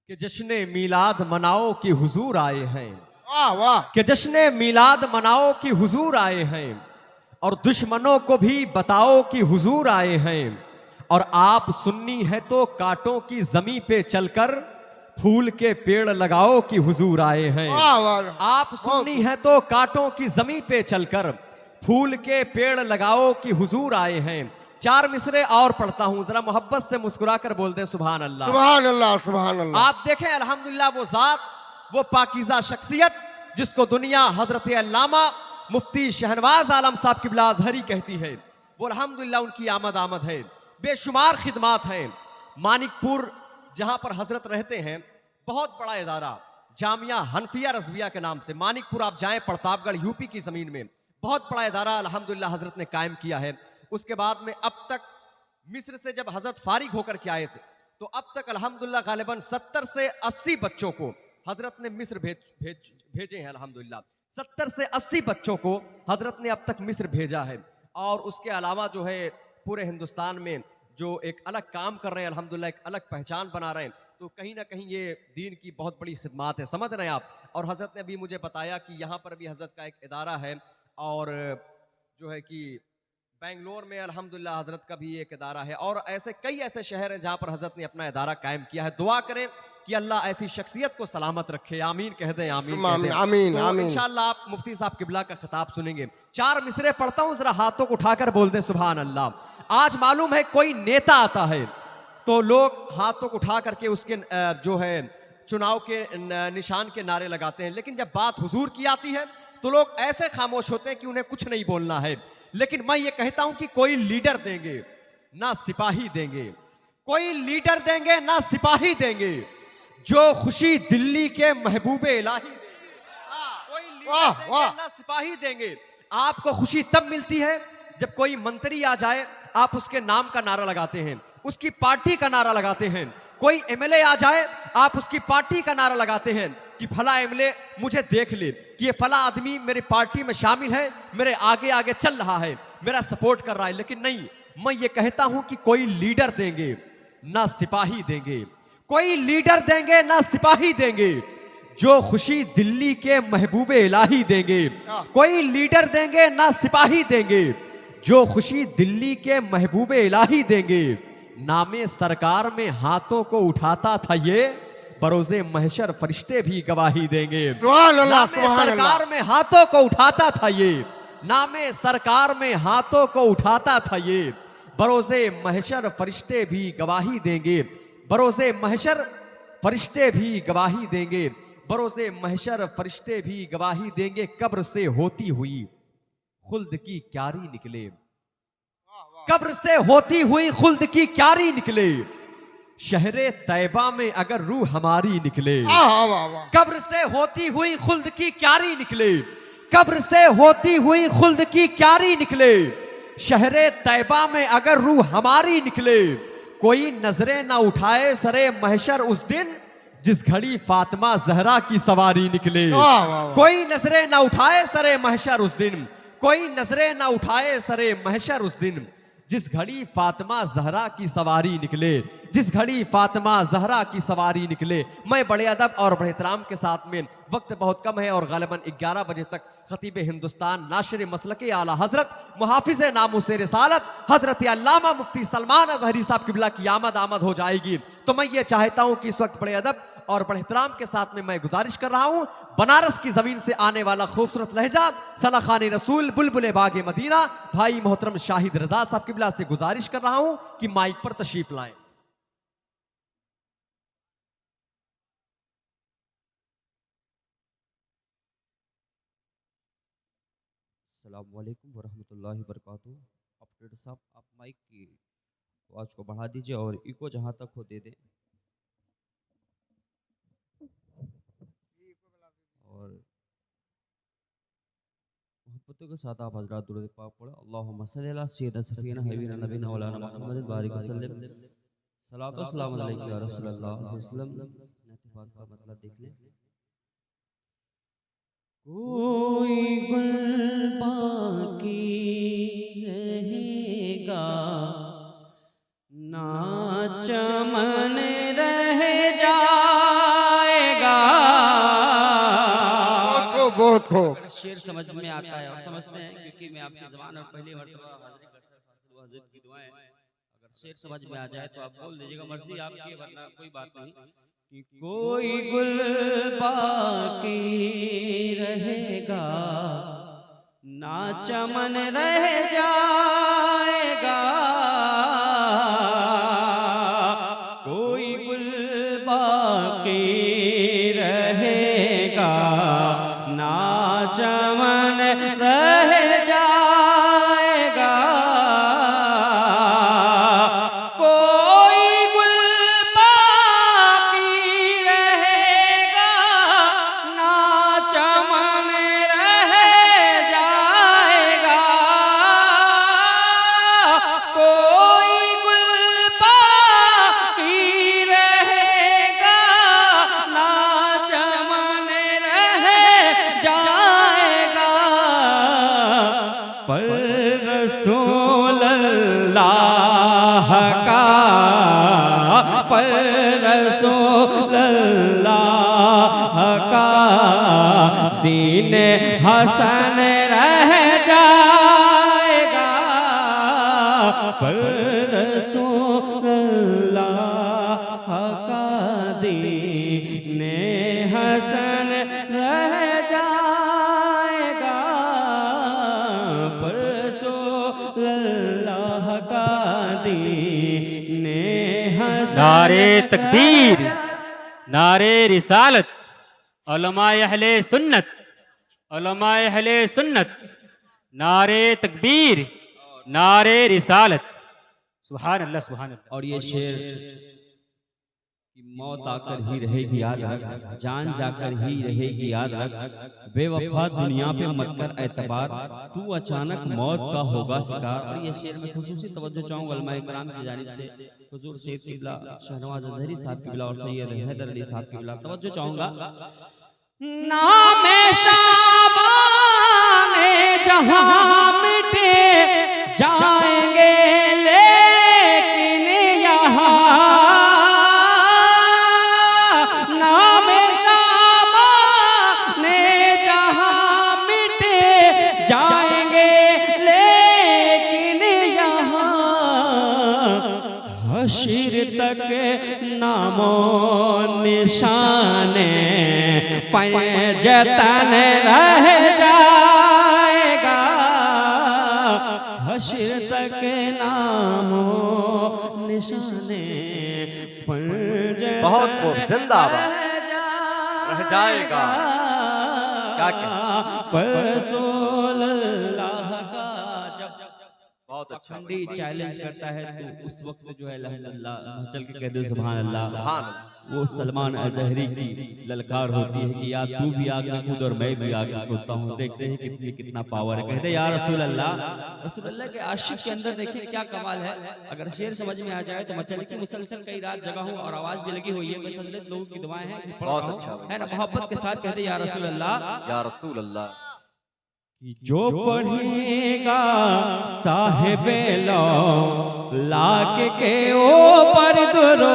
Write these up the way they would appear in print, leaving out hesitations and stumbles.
कि जश्न मीलाद मनाओ कि हुजूर आए हैं। वाह वाह। कि जश्न मीलाद मनाओ कि हुजूर आए हैं और दुश्मनों को भी बताओ कि हुजूर आए हैं। और आप सुन्नी है तो कांटों की जमी पे चलकर फूल के पेड़ लगाओ कि हुजूर आए हैं। वाह वाह। आप सुन्नी है तो कांटों की जमी पे चलकर फूल के पेड़ लगाओ कि हुजूर आए हैं। 4 मिसरे और पढ़ता हूं, जरा मोहब्बत से मुस्कुरा कर बोल दे सुभान अल्लाह। सुभान अल्लाह सुभान अल्लाह। आप देखें अल्हम्दुलिल्लाह वो जात, वो पाकीज़ा शख्सियत जिसको दुनिया हजरत अल्लामा मुफ्ती शहनवाज आलम साहब किबला अजहरी कहती है, वो अल्हम्दुलिल्लाह उनकी आमद है। बेशुमार खिदमात हैं। मानिकपुर जहां पर हजरत रहते हैं, बहुत बड़ा इदारा जामिया हनफिया रजविया के नाम से, मानिकपुर आप जाएं प्रतापगढ़ यूपी की जमीन में, बहुत बड़ा इदारा अल्हम्दुलिल्लाह हजरत ने कायम किया है। उसके बाद में अब तक मिस्र से जब हजरत फारिग होकर के आए थे तो अब तक अल्हम्दुलिल्लाह गालिबन 70 से 80 बच्चों को हजरत ने मिस्र भेजे हैं। अल्हम्दुलिल्लाह 70 से 80 बच्चों को हजरत ने अब तक मिस्र भेजा है। और उसके अलावा जो है पूरे हिंदुस्तान में जो एक अलग काम कर रहे हैं, अल्हम्दुलिल्लाह एक अलग पहचान बना रहे हैं। तो कहीं ना कहीं ये दीन की बहुत बड़ी खिदमात है, समझ रहे हैं आप। और हजरत ने अभी मुझे बताया कि यहाँ पर भी हजरत का एक इदारा है और जो है कि बेंगलोर में अल्हम्दुलिल्लाह हजरत का भी एक इदारा है। और ऐसे कई ऐसे शहर हैं जहां पर हजरत ने अपना इदारा कायम किया है। दुआ करें कि अल्लाह ऐसी शख्सियत को सलामत रखे। आमीन कह दें, आमीन कह दें। आमीन तो आमीन। इंशाअल्लाह आप मुफ्ती साहब किबला का खिताब सुनेंगे। 4 मिसरे पढ़ता हूं, जरा हाथों को उठाकर बोल दें सुभान अल्लाह। आज मालूम है कोई नेता आता है तो लोग हाथों को उठा करके उसके जो है चुनाव के निशान के नारे लगाते हैं, लेकिन जब बात हुजूर की आती है तो लोग ऐसे खामोश होते हैं कि उन्हें कुछ नहीं बोलना है। लेकिन मैं ये कहता हूं कि कोई लीडर देंगे ना सिपाही देंगे, कोई लीडर देंगे ना सिपाही देंगे, जो खुशी दिल्ली के महबूबे इलाही देंगे। कोई लीडर देंगे ना सिपाही देंगे। आपको खुशी तब मिलती है जब कोई मंत्री आ जाए, आप उसके नाम का नारा लगाते हैं, उसकी पार्टी का नारा लगाते हैं। कोई एमएलए आ जाए, आप उसकी पार्टी का नारा लगाते हैं कि फला एमएलए मुझे देख ले कि ये फला आदमी मेरी पार्टी में शामिल है, मेरे आगे आगे चल रहा है, मेरा सपोर्ट कर रहा है। लेकिन नहीं, मैं ये कहता हूं कि कोई लीडर देंगे ना सिपाही देंगे, कोई लीडर देंगे ना सिपाही देंगे, जो खुशी दिल्ली के महबूबे इलाही देंगे। कोई लीडर देंगे ना सिपाही देंगे, जो खुशी दिल्ली के महबूबे इलाही देंगे। नामे सरकार में हाथों को उठाता था ये, बरोज़े महशर फरिश्ते भी गवाही देंगे। नामे सरकार में हाथों को उठाता था ये, नामे सरकार में हाथों को उठाता था ये, बरोज़े महशर फरिश्ते भी गवाही देंगे। बरोज़े महशर फरिश्ते भी गवाही देंगे, बरोज़े महशर फरिश्ते भी गवाही देंगे। कब्र से होती हुई खुल्द की क्यारी निकले, कब्र से होती हुई खुल्द की क्यारी निकले, शहरे तैबा में अगर रूह हमारी निकले। कब्र से होती हुई खुल्द की क्यारी निकले, कब्र से होती हुई खुल्द की क्यारी निकले, शहरे तैबा में अगर रूह हमारी निकले। कोई नजरें ना उठाए सरे महशर उस दिन, जिस घड़ी फातिमा जहरा की सवारी निकले। कोई नजरें ना उठाए सरे महशर उस दिन, कोई नजरें ना उठाए सरे महशर उस दिन, जिस घड़ी फातिमा जहरा की सवारी निकले, जिस घड़ी फातिमा जहरा की सवारी निकले। मैं बड़े अदब और बड़े एहतराम के साथ में, वक्त बहुत कम है और गालिबन 11 बजे तक खतीब हिंदुस्तान नाशिर मसलके आला हजरत मुहाफिज नामूस रिसालत हजरत अल्लामा मुफ्ती सलमान अजहरी साहब किबला की आमद हो जाएगी। तो मैं ये चाहता हूं कि इस वक्त बड़े अदब और बड़े एहतराम के साथ में मैं गुजारिश कर रहा हूं, बनारस की जमीन से आने वाला खूबसूरत लहजा सना खाने रसूल बुलबुल बागे मदीना भाई मोहतरम शाहिद रजा साहब किबला से गुजारिश कर रहा हूं कि माइक पर तशरीफ लाएं। अस्सलाम वालेकुम वरहमतुल्लाहि वबरकातुहू। ऑपरेटर साहब, आप माइक की आवाज़ को बढ़ा दीजिए और इको जहाँ तक हो दे दें। और मोहब्बतों के साथ आप हज़रात दुरूद पाक पढ़े। अल्लाहुम्मा सल्ली अला सय्यिदना सफ़ीना हबीबना नबीना मौलाना मुहम्मद बारिक वसल्लम सलातो सलाम अलैका या रसूलल्लाह वसल्लम। बात का मतलब देख लें। कोई गुल बाकी रहेगा ना चमन रह जा खूब अगर शेर समझ में आता है और समझते हैं, क्योंकि मैं आपकी ज़बान और पहली मर्तबा हाज़िरी कर सकता हूं हज़रत की दुआएं, अगर शेर समझ में आ जाए तो आप बोल दीजिएगा, मर्जी आपकी, वरना कोई बात नहीं। कि कोई गुल बाकी रहेगा ना चमन रह जाएगा, कोई गुल बाकी रहेगा ना चमन रह जाएगा, कोई गुल बाकी रहेगा ना चमन रह जाएगा, कोई गुल बाकी रहेगा ना चमन रह जाएगा, पर रसूल अल्लाह का, पर रसूल अल्लाह का दीन हसन रह जाएगा, पर रसूल अल्लाह का दीन हसन रह जाएगा, पर रसूल अल्लाह का दीन हसन नारे तकबीर, नारे रिसालत, उलमाए अहले सुन्नत, उलमाए अहले सुन्नत, नारे तकबीर, नारे रिसालत, सुभान अल्लाह सुभान अल्लाह। और ये शेर कि मौत आकर ही रहेगी याद रख, जान जाकर ही रहेगी याद रख, बेवफा दुनिया पे मत कर एतबार, तू अचानक मौत का होगा शिकार। और ये शेर में खुसूसी तवज्जो चाहूँगा उलमाए कराम की जानिब से, हुजूर सैयद किबला शहनवाज अज़हरी साहब किबला और सैयद हैदर अली साहब किबला, तवज्जो चाहूँगा। नाम शाबाने जहां मिटे जाएंगे लेकिन यहाँ, नाम शाबाने जहां मिटे जाएंगे लेकिन यहाँ, हश्र तक नामो निशाने पंजतन रह जाएगा, हश्र तक नामो निशाने पंजतन बहुत खूब, जिंदाबाद। रह जाएगा, क्या पर रसूल अल्लाह का जब बहुत अच्छा। अखंडी चैलेंज करता है तो उस वक्त जो है अल्हम्दुलिल्लाह चल के कह दो सुभान अल्लाह, सुभान अल्लाह। वो सलमान अज़हरी की ललकार होती है कि या तू भी आग में कूद और मैं भी आग में कूदता हूँ, देखते हैं कितना पावर है। कहते या रसूल अल्लाह, रसूल अल्लाह के आशिक के अंदर देखिए क्या कमाल है। अगर शेर समझ में आ जाए तो मचल की मुसलसल कई रात जगह हूँ और आवाज भी लगी हुई है, बस हज़रत लोगों की दुआएं हैं, बहुत अच्छा है ना, मोहब्बत के साथ कहते या रसूल अल्लाह, या रसूल अल्लाह। जो पढ़ेगा साहिबे लो लाख के ऊपर दुरूद,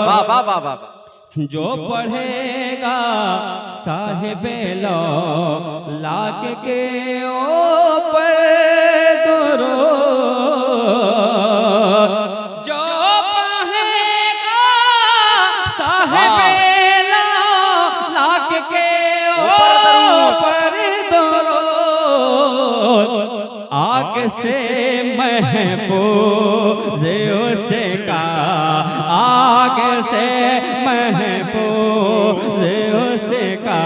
वाह वाह वाह वाह। जो पढ़ेगा साहिबे लो लाख के ऊपर दुरूद, जो पढ़ेगा साहिबे लो लाख के ऊपर दुरूद, आग से महफूज उसका, आग से महफूज उसका,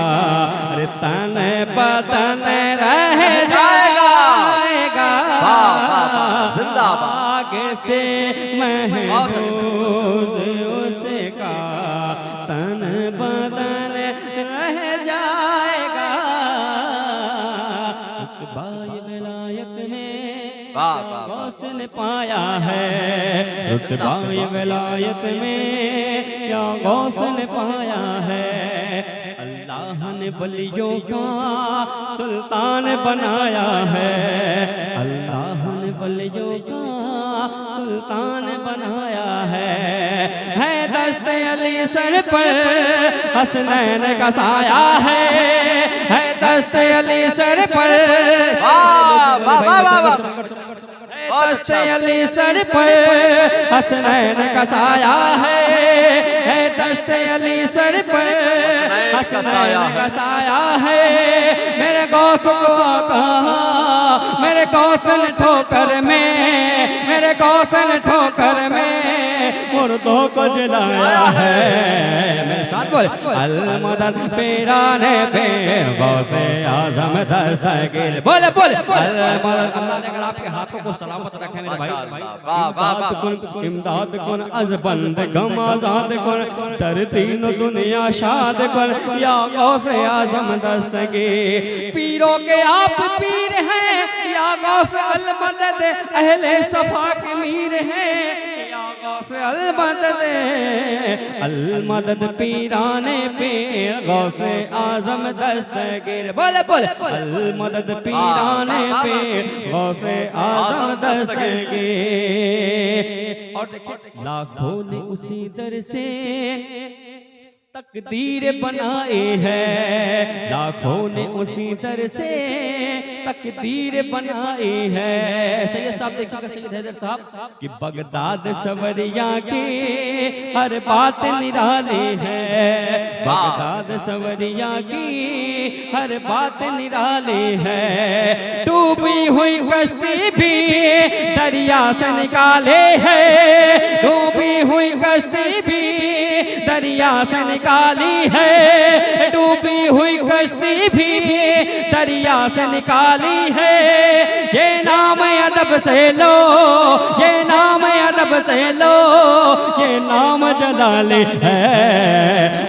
तन बदन रह जाएगा, जिंदाबाद। आग से महफूज उसका, तन बदन रह जाएगा। रुतबाए विलायत में गौस ने पाया है, रुतबाए विलायत में क्या गौस ने पाया है, अल्लाह ने वलियों का सुल्तान बनाया है, अल्लाह ने वलियों का सुल्तान बनाया है दस्ते अली सर पर हसनैन का साया है दस्ते अली सर पर दस्ते अली सर पर हसनैन का साया है दस्ते अली सर पर हसनैन का साया है मेरे गौस को आका मेरे गौसन ठोकर में मेरे गौसन ठोकर में मुर्दों को जलाया है मेरे साथ बोले अल मदद पीराने पेर गौसे आजम दस्तगीर बोले बोले अल मदद अल्लाह ने अगर आपके हाथों को सलामत रखे मेरे भाई इमदाद कुन अज बंद गम आजाद कुन तर तीन दुनिया शाद कुन या गौसे आजम दस्तगीर पीरों के आप पीर हैं या गौसे अल मदद अहले सफा के मीर हैं या गौसे अल मदद पीराने पीर गौसे आजम दस्तगीर बोले बोले अल मदद पीराने पीर गौसे आजम दस्तगीर और देखिए लाखों ने उसी दर से तकदीर बनाए हैं लाखों ने उसी दर से तकदीर बनाए हैं सैयद साहब देखिएगा सैयद हैदर साहब कि बगदाद सवरिया के हर बात निराले हैं बगदाद सवरिया की हर बात निराले हैं डूबी हुई कश्ती भी दरिया से निकाले हैं डूबी हुई कश्ती भी दरिया से निकाली है डूबी हुई कश्ती भी दरिया से निकाली है ये नाम अदब से लो ये नाम अदब से लो ये नाम जलाली है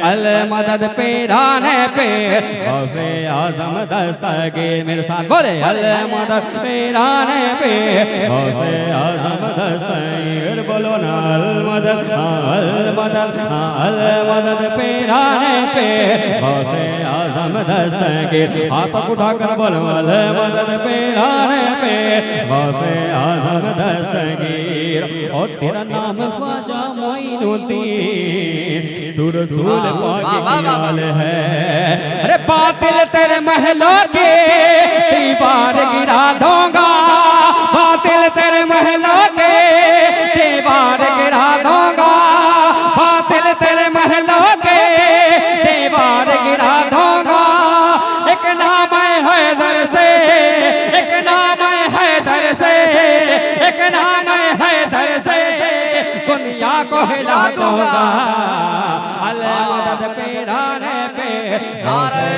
अल मदद पीराने पे गौसे आजम दस्तगीर मेरे साथ बोले अल मदद पीराने पे गौसे आजम दस्तगीर बोलो ना अल मदद अल मदद पीराने पे गौसे आजम दस्तगीर हाथ उठाकर बोलो अल मदद पीराने पे गौसे आजम दस्तगीर और तेरा नाम ख्वाजा मोइनुद्दीन तू रसूल पाक की आल है अरे बातिल तेरे महलों के दीवार गिरा दूंगा बातिल तेरे महलों के दीवार गिरा दूंगा बातिल तेरे महलों के दीवार गिरा दूंगा एक नाम है हैदर से एक नाम है हैदर से एक नाम है हैदर से दुनिया को हिला दूंगा अल मदद पीराने पे नारे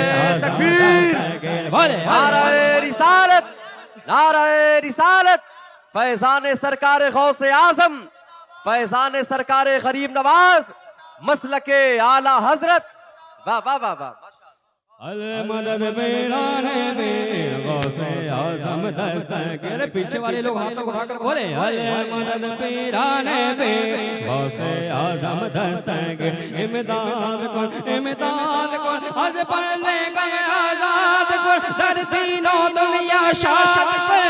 तकबीर नारे रिसालत नारे रिसालत फैजान सरकार गौसे आजम फैजान सरकार गरीब नवाज मसलके आला हजरत वाह वाह वाह वाह अल मदद पीराने पे गौसे आजम दस्तगीर पीछे वाले लोग हाथों को उठाकर बोले अल मदद पीराने पे गौसे आजम दस्तगीर इमदाद कौन आज पढ़ने का मैं आजाद कौन दर तीनों दुनिया शाद पर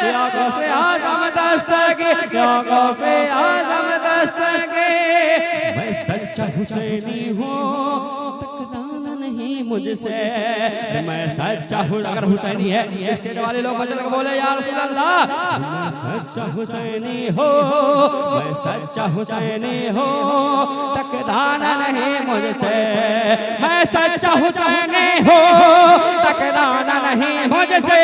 या गौसे आजम दस्तगीर या गौसे आजम दस्तगीर मैं सच्चा हुसैनी हूँ टकराना नहीं मुझसे मैं सच्चा हूँ अगर हुसैनी है स्टेट वाले लोग बचन को बोले या रसूल अल्लाह मैं सच्चा हुसैनी हो मैं सच्चा हुसैनी हो टकराना नहीं मुझसे मैं सच्चा हुसैनी हो टकराना नहीं मुझसे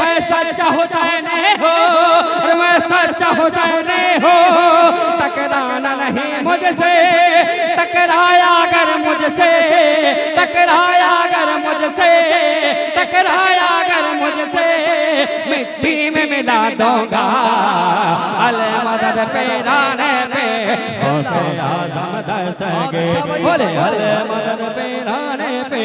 मैं सच्चा हुसैनी हो और मैं सच्चा हुसैनी हो टकराना नहीं मुझसे टकराया अगर मुझसे टकराया अगर मुझसे टकराया अगर मुझसे मिट्टी में मिला दूंगा अल मदद पीराने पे गौसे आजम दस्तगीर बोले अल मदद पीराने पे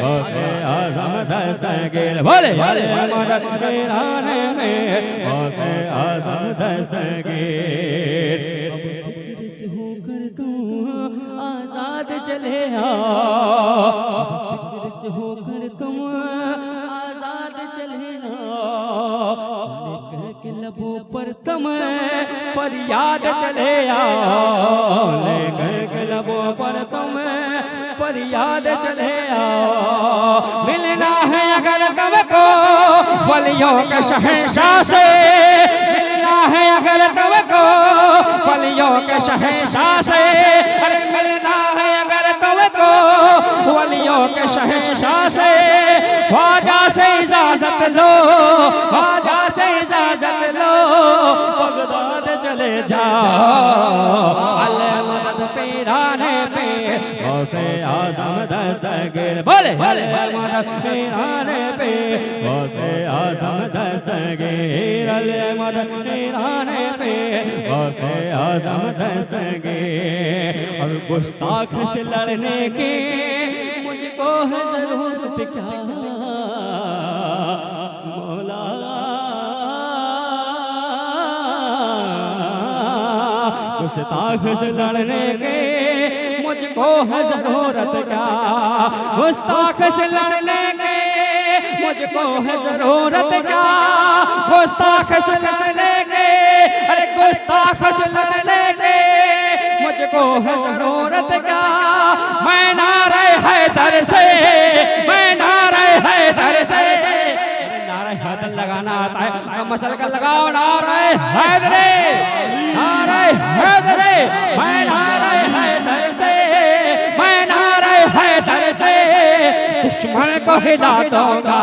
गौसे आजम दस्तगीर बोले अल मदद पीराने पे गौसे आजम दस्तगीर फिक्र से होकर तुम आजाद चले आओ फिक्र से होकर तुम आजाद चले आओ लेकर के लबों पर तुम फरियाद चले आओ, लेकर के लबों पर तुम फरियाद चले आओ। मिलना है अगर तुमको वलियों के शहंशाह से, मिलना है अगर तुमको वलियों के शहंशाह से, अरे मिलना है अगर तुमको वलियों के शहंशाह से। ख्वाजा से इजाजत लो, ख्वाजा से इजाजत लो, बगदाद चले जाओ। अल मदद पीराने पे गौसे आजम दस्तगीर, बोले अल मदद पीराने पे गौसे आजम दस्तगीर, अल मदद पीराने पे गौसे आजम दस्तगीर। और गुस्ताख से लड़ने की मुझको है जरूरत क्या मौला, गुस्ताख से लड़ने की मुझको है जरूरत क्या, गुस्ताख से लड़ने की मुझको है जरूरत क्या, गुस्ताख से लड़ने की, अरे गुस्ताख से लड़ने की मुझको है जरूरत क्या। मैं नारे हैदर से, मैं नारे हैदर से, नारे हैदर लगाना आता है, मचल कर लगाओ नारे हैदरे, नारे हैदरे। मैं नारे हैदर से, मैं नारे हैदर से दुश्मन को हिला दूंगा।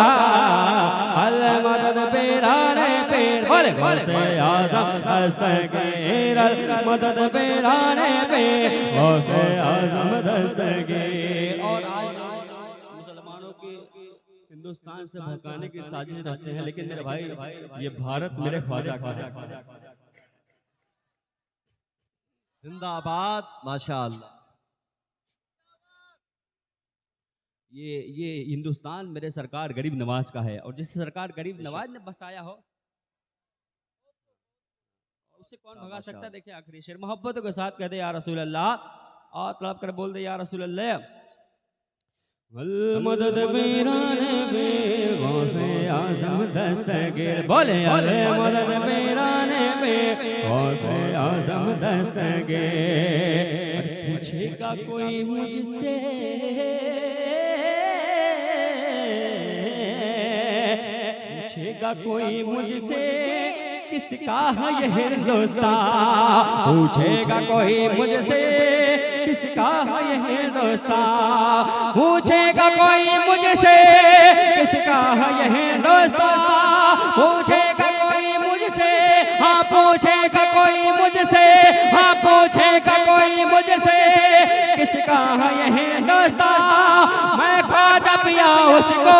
अल मदद पीराने पीर, बोले गौसे आज़म दस्तगीर, अल मदद पीराने पीर गौसे आज़म दस्तगीर। और आज मुसलमानों की हिंदुस्तान से भगाने की साजिश रचते हैं, लेकिन मेरे भाई ये भारत मेरे ख्वाजा का है। जिंदाबाद, माशाअल्लाह। ये हिंदुस्तान मेरे सरकार गरीब नवाज का है, और जिस सरकार गरीब नवाज ने बसाया हो उसे कौन भगा सकता है। देखिए आखिरी शेर मोहब्बतों के साथ कहते या रसूल अल्लाह, और तड़प कर बोल दे या रसूल अल्लाह। अल मदद पीराने पीर गौसे आज़म दस्तगीर, बोले अल मदद पीराने पीर गौसे आज़म दस्तगीर। पूछेगा कोई मुझसे, पूछेगा कोई मुझसे किसका है ये हिंदुस्तान, पूछेगा कोई मुझसे किसका है ये हिंदुस्तान, पूछेगा कोई मुझसे किसका है ये हिंदुस्तान, पूछेगा कोई मुझसे, हाँ पूछेगा कोई मुझसे, हाँ पूछेगा कोई मुझसे किसका है ये हिंदुस्तान। मैं ख्वाजा पिया उसको,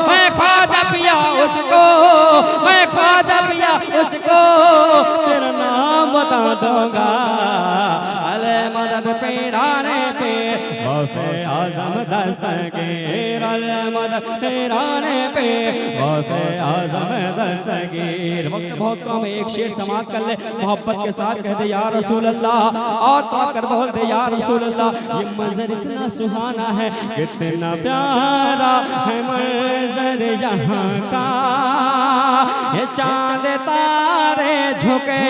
मैं ख्वाजा पिया उसको, मैं ख्वाजा पिया उसको तेरा नाम बता दूंगा। अल मदद पीराने पे गौसे आज़म दस्तगीर, अल मदद पीराने पे गौसे आज़म दस्तगीर। वक्त बहुत कम है, एक शेर समाप्त कर ले, मोहब्बत के साथ कह दे या रसूल अल्लाह, और तो कर बोल दे या रसूल अल्लाह। ये मंजर इतना सुहाना है, कितना प्यारा है मंजर यहाँ का, ये चांद तारे झुके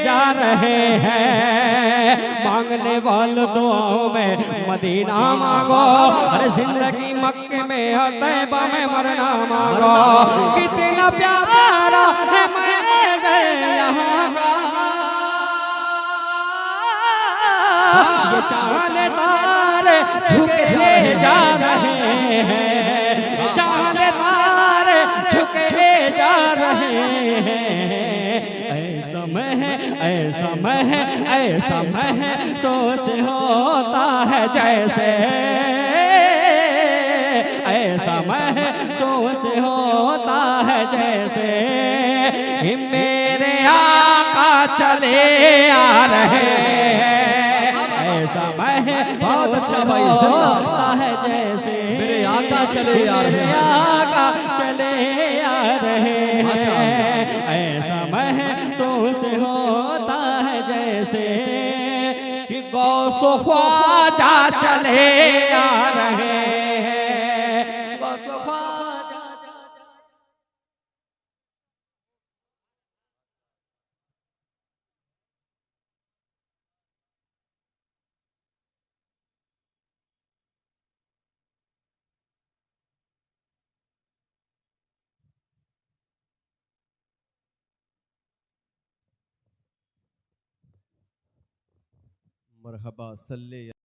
जा रहे हैं, मांगने वालों दुआओं में मदीना मांगो, अरे जिंदगी मक्के में और तैबा में मरना मांगो। कितना प्यारा है मंजर यहाँ का, ये चांद तारे झुके जा रहे हैं, चांद तारे झुके जा रहे हैं। ऐसा महसूस होता है जैसे, ऐसा महसूस होता है जैसे मेरे आका चले आ रहे हैं, ऐसा महसूस होता है जैसे मेरे आका चले आ रहे हैं, आका चले आ रहे हैं। ऐसा महसूस होता है जैसे कि गौसो ख्वाजा चले आ रहे हैं, गौसो ख्वाजा। मरहबा सल्ले